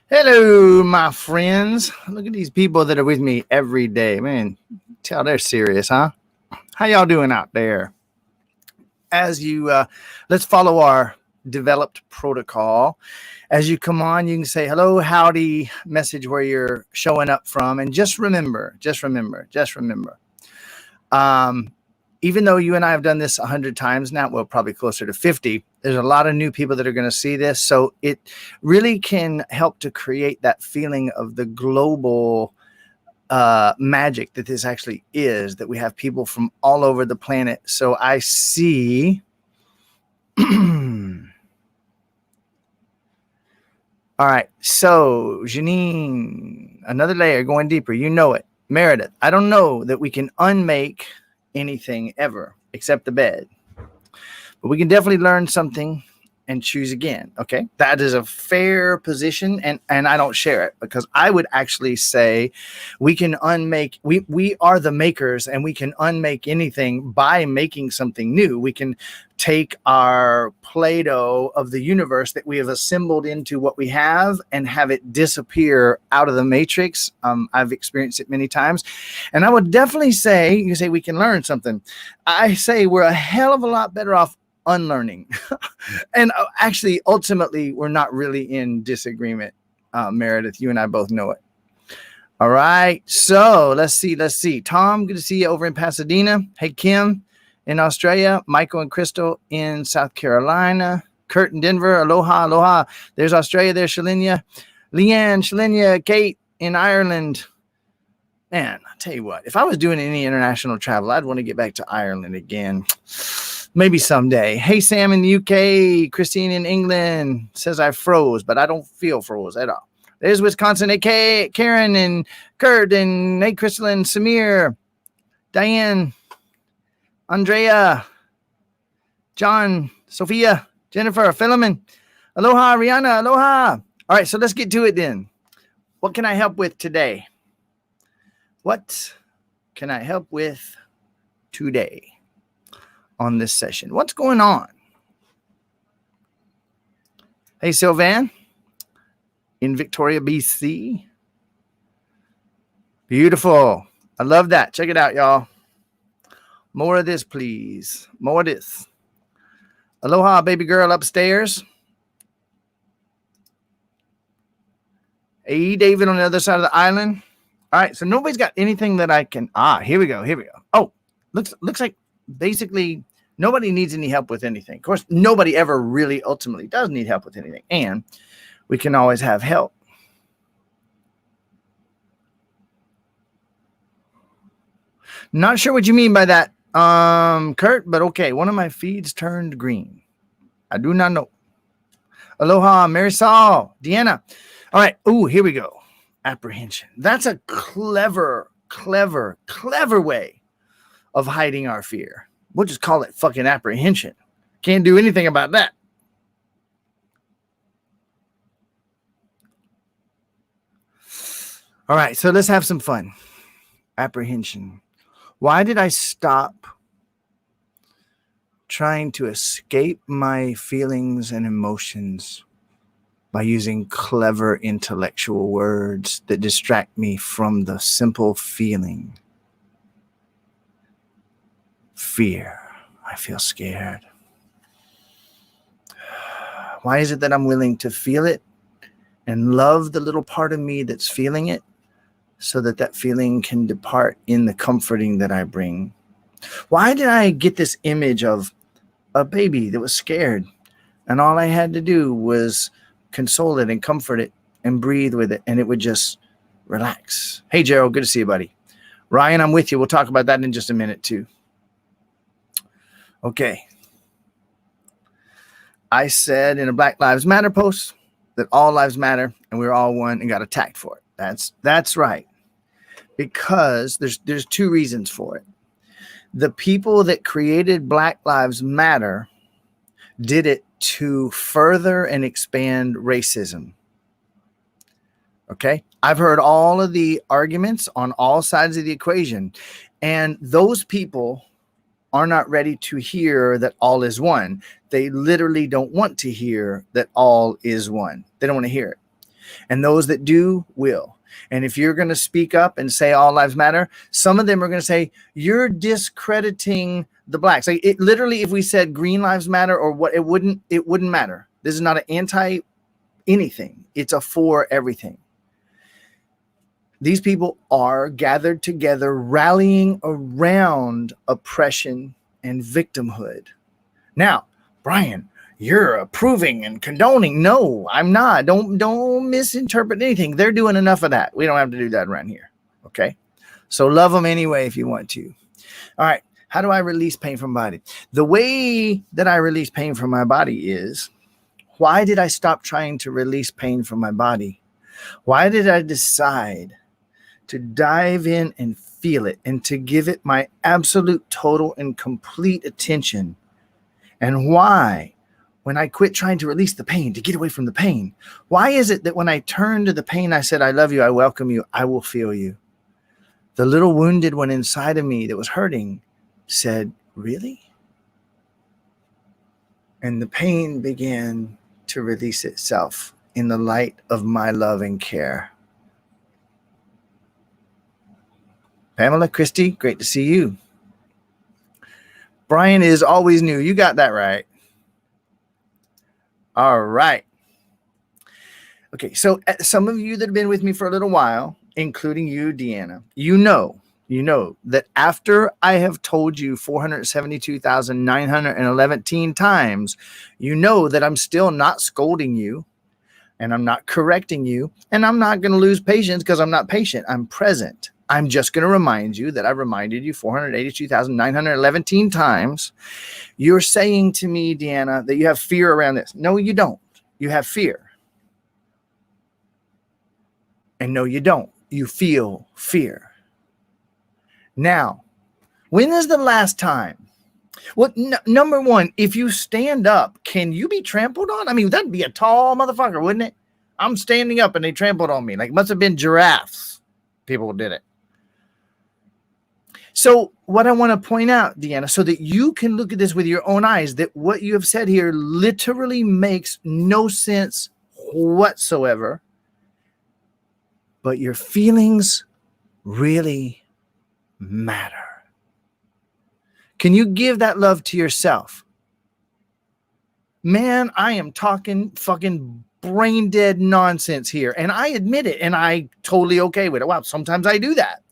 Hello, my friends. Look at these people that are with me every day. Man, tell they're serious, huh? How y'all doing out there? As you, let's follow our developed protocol. As you come on, you can say hello, howdy, message where you're showing up from. And just remember, um, even though you and I have done this 100 times now, well, probably closer to 50, there's a lot of new people that are going to see this. So it really can help to create that feeling of the global magic that this actually is, that we have people from all over the planet. So I see. All right. So Janine, another layer going deeper. You know it. Meredith, I don't know that we can unmake anything ever except the bed, but we can definitely learn something and choose again. Okay, that is a fair position, and I don't share it, because I would actually say we can unmake. We are the makers, and we can unmake anything by making something new. We can take our Play-Doh of the universe that we have assembled into what we have and have it disappear out of the matrix. I've experienced it many times, and I would definitely say, you say we can learn something. I say we're a hell of a lot better off unlearning. And actually, ultimately, we're not really in disagreement. Meredith, you and I both know it. All right. So let's see. Tom, good to see you over in Pasadena. Hey, Kim in Australia. Michael and Crystal in South Carolina. Kurt in Denver. Aloha. There's Australia. There's Shalinia. Shalinia, Kate in Ireland. Man, I'll tell you what, if I was doing any international travel, I'd want to get back to Ireland again. Maybe someday. Hey, Sam in the UK. Christine in England says I froze, but I don't feel froze at all. There's Wisconsin. Hey, Karen and Kurt and hey, Crystal and Samir. Diane. Andrea. John. Sophia. Jennifer. Philemon. Aloha, Rihanna. Aloha. All right, so let's get to it then. What can I help with today? What can I help with today on this session? What's going on? Hey, Sylvan in Victoria, BC. Beautiful. I love that. Check it out, y'all. More of this, please. More of this. Aloha, baby girl upstairs. Hey, David on the other side of the island. All right, so nobody's got anything that I can. Here we go. Oh, looks like basically nobody needs any help with anything. Of course, nobody ever really ultimately does need help with anything, and we can always have help. Not sure what you mean by that, Kurt, but okay. One of my feeds turned green. I do not know. Aloha, Marysol, Deanna. All right. Oh, here we go. Apprehension. That's a clever way of hiding our fear. We'll just call it fucking apprehension. Can't do anything about that. All right, so let's have some fun. Apprehension. Why did I stop trying to escape my feelings and emotions by using clever intellectual words that distract me from the simple feeling? Fear. I feel scared. Why is it that I'm willing to feel it and love the little part of me that's feeling it, so that that feeling can depart in the comforting that I bring? Why did I get this image of a baby that was scared, and all I had to do was console it and comfort it and breathe with it, and it would just relax? Hey, Gerald, good to see you, buddy. Ryan, I'm with you. We'll talk about that in just a minute, too. Okay. I said in a Black Lives Matter post that all lives matter and we're all one, and got attacked for it. That's right. Because there's two reasons for it. The people that created Black Lives Matter did it to further and expand racism. Okay? I've heard all of the arguments on all sides of the equation, and those people are not ready to hear that all is one. They literally don't want to hear that all is one. They don't want to hear it. And those that do will. And if you're going to speak up and say all lives matter, some of them are going to say you're discrediting the blacks. Like it literally, if we said green lives matter or what, it wouldn't matter. This is not an anti anything. It's a for everything. These people are gathered together, rallying around oppression and victimhood. Now, Brian, you're approving and condoning. No, I'm not. Don't misinterpret anything. They're doing enough of that. We don't have to do that around here. Okay. So love them anyway if you want to. All right. How do I release pain from my body? The way that I release pain from my body is, why did I stop trying to release pain from my body? Why did I decide to dive in and feel it and to give it my absolute, total, and complete attention? And why, when I quit trying to release the pain, to get away from the pain, why is it that when I turned to the pain, I said, I love you, I welcome you, I will feel you? The little wounded one inside of me that was hurting said, really? And the pain began to release itself in the light of my love and care. Pamela, Christy, great to see you. Brian is always new. You got that right. All right. Okay, so some of you that have been with me for a little while, including you, Deanna, you know that after I have told you 472,911 times, you know that I'm still not scolding you and I'm not correcting you and I'm not going to lose patience because I'm not patient. I'm present. I'm just going to remind you that I reminded you 482,911 times. You're saying to me, Deanna, that you have fear around this. No, you don't. You have fear. And no, you don't. You feel fear. Now, when is the last time? Well, number one, if you stand up, can you be trampled on? I mean, that'd be a tall motherfucker, wouldn't it? I'm standing up and they trampled on me. Like, it must have been giraffes. People did it. So what I want to point out, Deanna, so that you can look at this with your own eyes, that what you have said here literally makes no sense whatsoever, but your feelings really matter. Can you give that love to yourself? Man, I am talking fucking brain dead nonsense here. And I admit it. And I totally okay with it. Wow, sometimes I do that.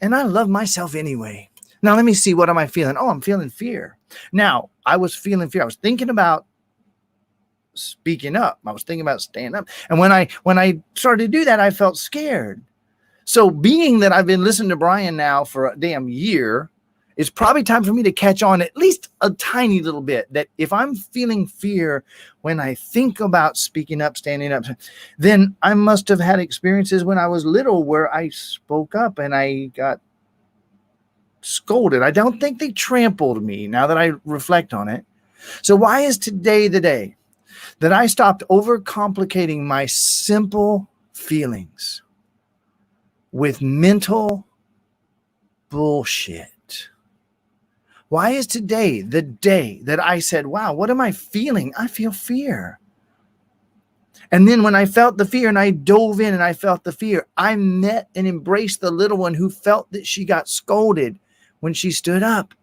And I love myself anyway. Now, let me see. What am I feeling? Oh, I'm feeling fear. Now, I was feeling fear. I was thinking about speaking up. I was thinking about standing up. And when I started to do that, I felt scared. So being that I've been listening to Brian now for a damn year, it's probably time for me to catch on at least a tiny little bit, that if I'm feeling fear when I think about speaking up, standing up, then I must have had experiences when I was little where I spoke up and I got scolded. I don't think they trampled me now that I reflect on it. So why is today the day that I stopped overcomplicating my simple feelings with mental bullshit? Why is today the day that I said, wow, what am I feeling? I feel fear. And then when I felt the fear and I dove in and I felt the fear, I met and embraced the little one who felt that she got scolded when she stood up.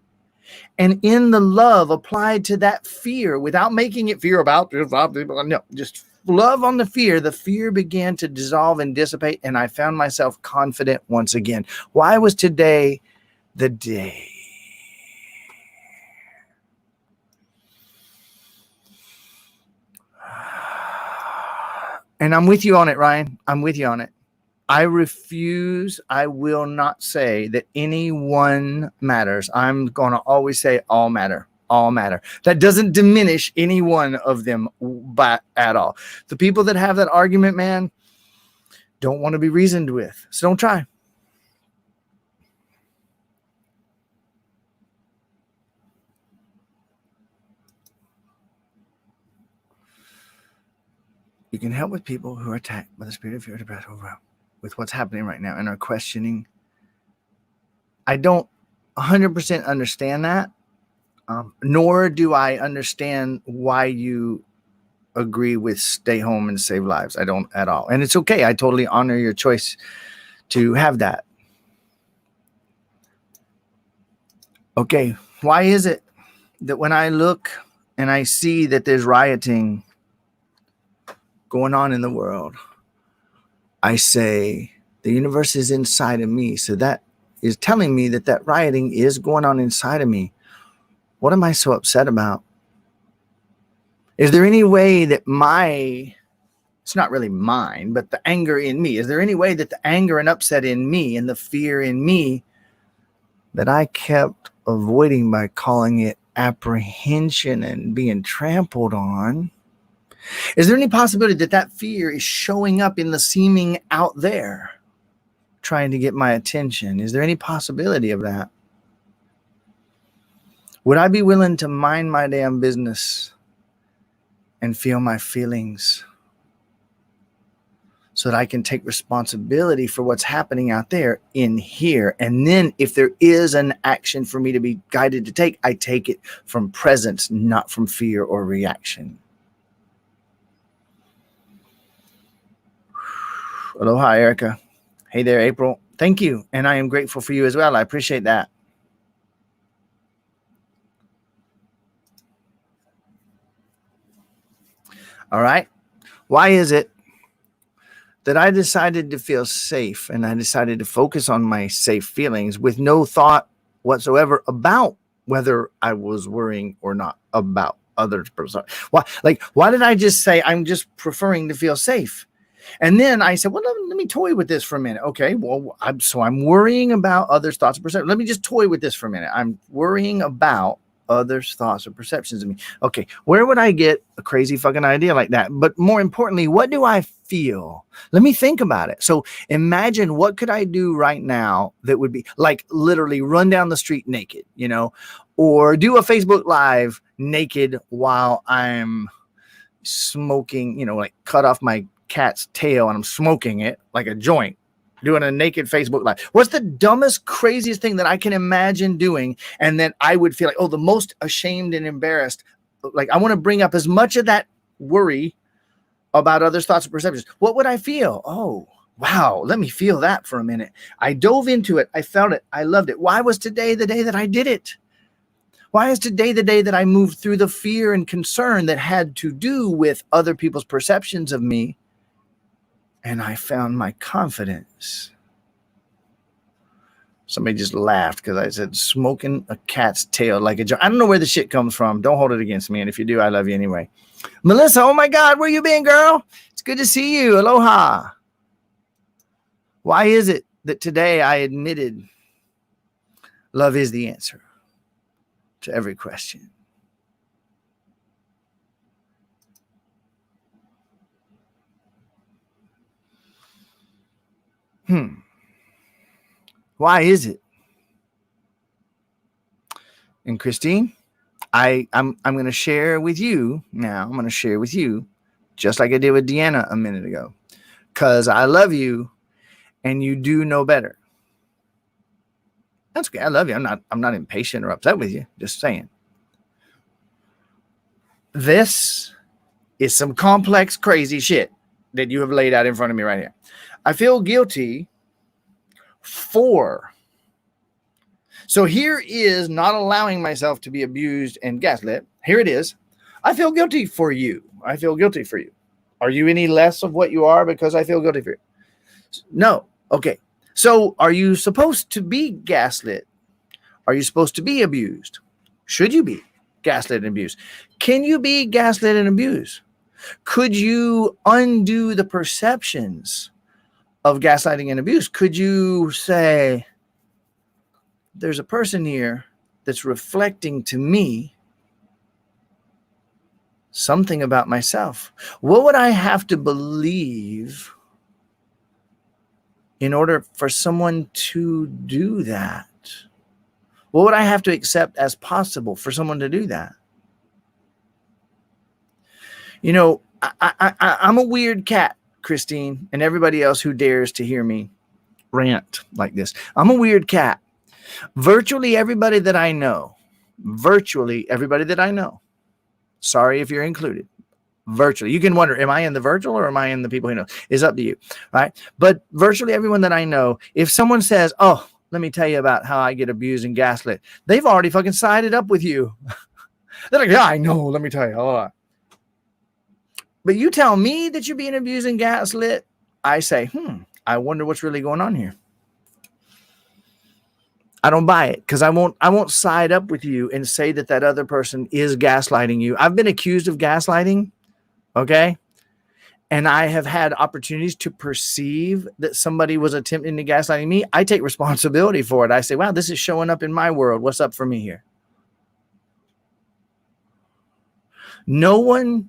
And in the love applied to that fear, without making it fear about this, no, just love on the fear began to dissolve and dissipate. And I found myself confident once again. Why was today the day? And I'm with you on it, Ryan. I'm with you on it. I refuse. I will not say that any one matters. I'm going to always say all matter. All matter. That doesn't diminish any one of them at all. The people that have that argument, man, don't want to be reasoned with. So don't try. You can help with people who are attacked by the spirit of fear, depression, overwhelmed with what's happening right now and are questioning. I don't 100% understand that, nor do I understand why you agree with stay home and save lives. I don't at all. And it's okay. I totally honor your choice to have that. Okay, why is it that when I look and I see that there's rioting going on in the world, I say the universe is inside of me? So that is telling me that that rioting is going on inside of me. What am I so upset about? Is there any way that it's not really mine, but the anger in me, is there any way that the anger and upset in me and the fear in me that I kept avoiding by calling it apprehension and being trampled on? Is there any possibility that that fear is showing up in the seeming out there, trying to get my attention? Is there any possibility of that? Would I be willing to mind my damn business and feel my feelings so that I can take responsibility for what's happening out there in here? And then if there is an action for me to be guided to take, I take it from presence, not from fear or reaction. Aloha, Erica. Hey there, April. Thank you. And I am grateful for you as well. I appreciate that. All right. Why is it that I decided to feel safe and I decided to focus on my safe feelings with no thought whatsoever about whether I was worrying or not about others? Why did I just say I'm just preferring to feel safe? And then I said, well, let me toy with this for a minute. Okay, well, I'm worrying about others' thoughts and perceptions. Let me just toy with this for a minute. I'm worrying about others' thoughts or perceptions of me. Okay, where would I get a crazy fucking idea like that? But more importantly, what do I feel? Let me think about it. So imagine, what could I do right now that would be like literally run down the street naked, or do a Facebook Live naked while I'm smoking, like cut off my cat's tail and I'm smoking it like a joint, doing a naked Facebook Live. What's the dumbest, craziest thing that I can imagine doing? And then I would feel like, the most ashamed and embarrassed. Like, I want to bring up as much of that worry about others' thoughts and perceptions. What would I feel? Oh, wow. Let me feel that for a minute. I dove into it. I felt it. I loved it. Why was today the day that I did it? Why is today the day that I moved through the fear and concern that had to do with other people's perceptions of me? And I found my confidence. Somebody just laughed because I said smoking a cat's tail like a joint. I don't know where the shit comes from. Don't hold it against me. And if you do, I love you anyway. Melissa, oh my God, where you been, girl? It's good to see you. Aloha. Why is it that today I admitted love is the answer to every question? Why is it? And Christine, I'm going to share with you now. I'm going to share with you, just like I did with Deanna a minute ago, because I love you and you do know better. That's okay. I love you. I'm not impatient or upset with you. Just saying. This is some complex, crazy shit that you have laid out in front of me right here. I feel guilty for. So here is not allowing myself to be abused and gaslit. Here it is. I feel guilty for you. I feel guilty for you. Are you any less of what you are because I feel guilty for you? No. Okay. So are you supposed to be gaslit? Are you supposed to be abused? Should you be gaslit and abused? Can you be gaslit and abused? Could you undo the perceptions of gaslighting and abuse? Could you say, there's a person here that's reflecting to me something about myself? What would I have to believe in order for someone to do that? What would I have to accept as possible for someone to do that? I'm a weird cat, Christine, and everybody else who dares to hear me rant like this. I'm a weird cat. Virtually everybody that I know, sorry if you're included, Virtually. You can wonder, am I in the virtual or am I in the people who know? It's up to you, right? But virtually everyone that I know, if someone says, oh, let me tell you about how I get abused and gaslit, they've already fucking sided up with you. They're like, yeah, I know. Let me tell you. Hold on. But you tell me that you're being abused and gaslit, I say, I wonder what's really going on here. I don't buy it because I won't side up with you and say that that other person is gaslighting you. I've been accused of gaslighting, okay? And I have had opportunities to perceive that somebody was attempting to gaslight me. I take responsibility for it. I say, wow, this is showing up in my world. What's up for me here? No one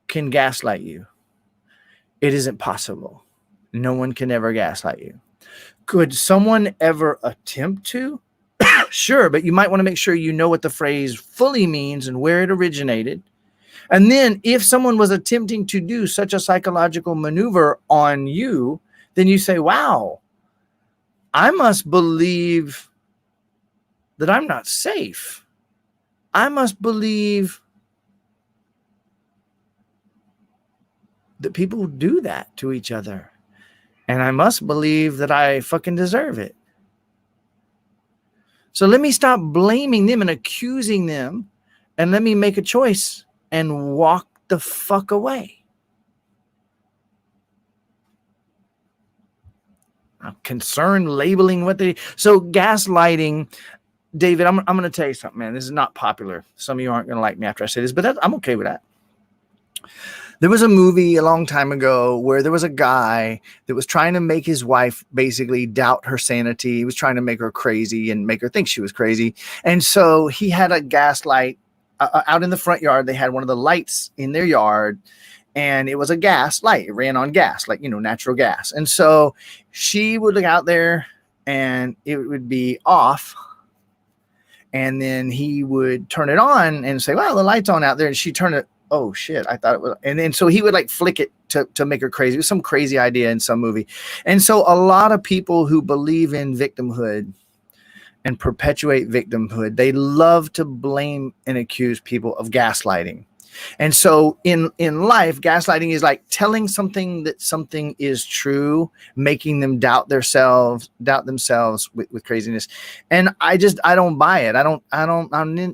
can gaslight you. It isn't possible. No one can ever gaslight you. Could someone ever attempt to? Sure, but you might want to make sure you know what the phrase fully means and where it originated. And then if someone was attempting to do such a psychological maneuver on you, then you say, wow, I must believe that I'm not safe. I must believe that people do that to each other. And I must believe that I fucking deserve it. So let me stop blaming them and accusing them, and let me make a choice and walk the fuck away. I'm concerned labeling what they... So gaslighting, David, I'm going to tell you something, man. This is not popular. Some of you aren't going to like me after I say this, but I'm okay with that. There was a movie a long time ago where there was a guy that was trying to make his wife basically doubt her sanity. He was trying to make her crazy and make her think she was crazy. And so he had a gas light out in the front yard. They had one of the lights in their yard, and it was a gas light. It ran on gas, like, natural gas. And so she would look out there and it would be off. And then he would turn it on and say, well, the light's on out there. And she'd turn it. Oh shit, I thought it was. And then so he would like flick it to make her crazy. It was some crazy idea in some movie. And so a lot of people who believe in victimhood and perpetuate victimhood, they love to blame and accuse people of gaslighting. And so in life, gaslighting is like telling something that something is true, making them doubt themselves with craziness. And I don't buy it. I'm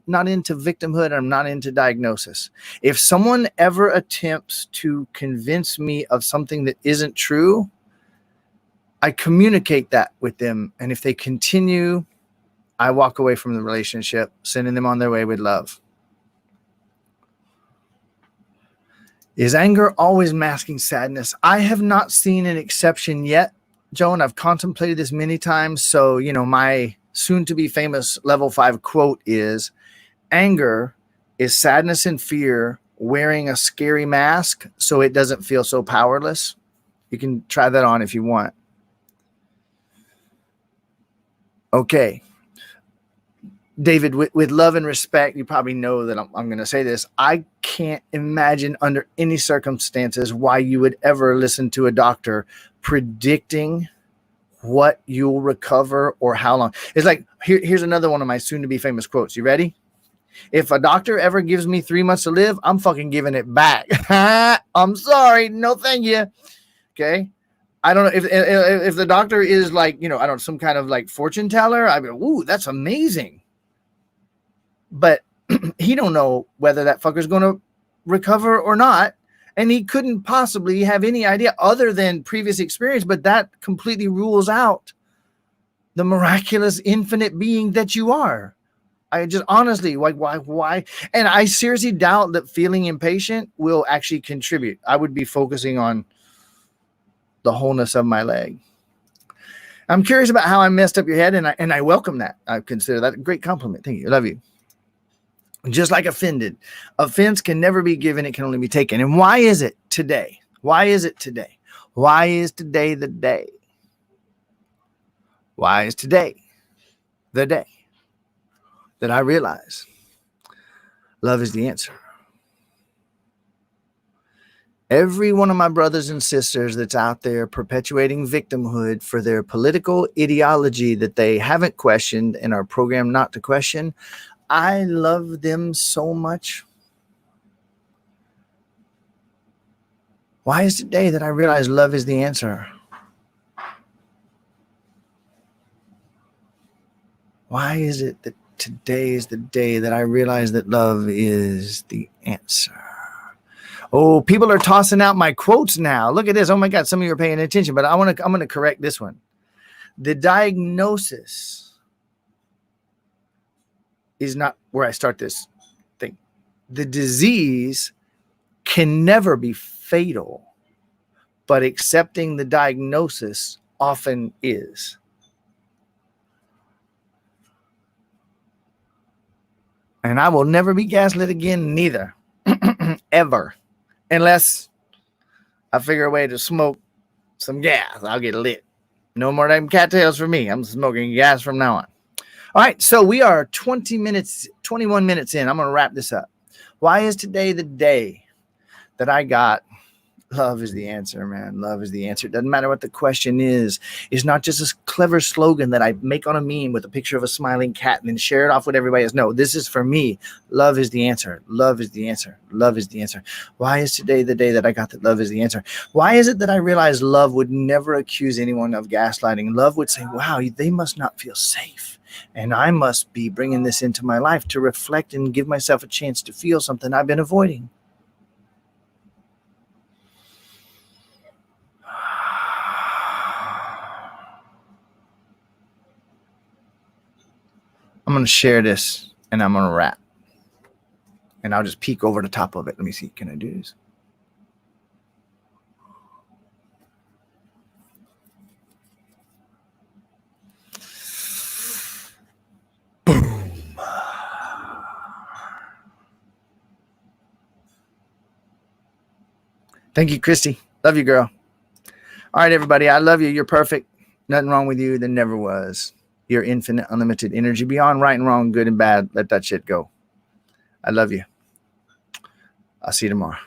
not into victimhood. I'm not into diagnosis. If someone ever attempts to convince me of something that isn't true, I communicate that with them. And if they continue, I walk away from the relationship, sending them on their way with love. Is anger always masking sadness? I have not seen an exception yet, Joan. I've contemplated this many times. So, my soon-to-be famous level 5 quote is, anger is sadness and fear wearing a scary mask so it doesn't feel so powerless. You can try that on if you want. Okay. David, with love and respect, you probably know that I'm going to say this. I can't imagine under any circumstances why you would ever listen to a doctor predicting what you'll recover or how long. It's like, here's another one of my soon-to-be famous quotes. You ready? If a doctor ever gives me 3 months to live, I'm fucking giving it back. I'm sorry. No, thank you. Okay. I don't know if the doctor is like, I don't know, some kind of like fortune teller. I go, ooh, that's amazing. But he don't know whether that fucker's going to recover or not. And he couldn't possibly have any idea other than previous experience. But that completely rules out the miraculous infinite being that you are. I just honestly, like, why? And I seriously doubt that feeling impatient will actually contribute. I would be focusing on the wholeness of my leg. I'm curious about how I messed up your head. And I welcome that. I consider that a great compliment. Thank you. I love you. Just like offended. Offense can never be given. It can only be taken. And why is it today? Why is it today? Why is today the day? Why is today the day that I realize love is the answer? Every one of my brothers and sisters that's out there perpetuating victimhood for their political ideology that they haven't questioned and are programmed not to question, I love them so much. Why is today that I realize love is the answer? Why is it that today is the day that I realize that love is the answer? Oh, people are tossing out my quotes now. Look at this. Oh my God, some of you are paying attention, but I'm gonna correct this one. The diagnosis is not where I start this thing. The disease can never be fatal, but accepting the diagnosis often is. And I will never be gaslit again, neither. Ever. Unless I figure a way to smoke some gas. I'll get lit. No more damn cattails for me. I'm smoking gas from now on. All right, so we are 21 minutes in. I'm going to wrap this up. Why is today the day that I got love is the answer, man? Love is the answer. It doesn't matter what the question is. It's not just a clever slogan that I make on a meme with a picture of a smiling cat and then share it off with everybody else. No, this is for me. Love is the answer. Love is the answer. Love is the answer. Why is today the day that I got that love is the answer? Why is it that I realized love would never accuse anyone of gaslighting? Love would say, wow, they must not feel safe. And I must be bringing this into my life to reflect and give myself a chance to feel something I've been avoiding. I'm going to share this and I'm going to wrap. And I'll just peek over the top of it. Let me see. Can I do this? Boom. Thank you, Christy. Love you, girl. All right, everybody. I love you. You're perfect. Nothing wrong with you. There never was. You're infinite, unlimited energy beyond right and wrong, good and bad. Let that shit go. I love you. I'll see you tomorrow.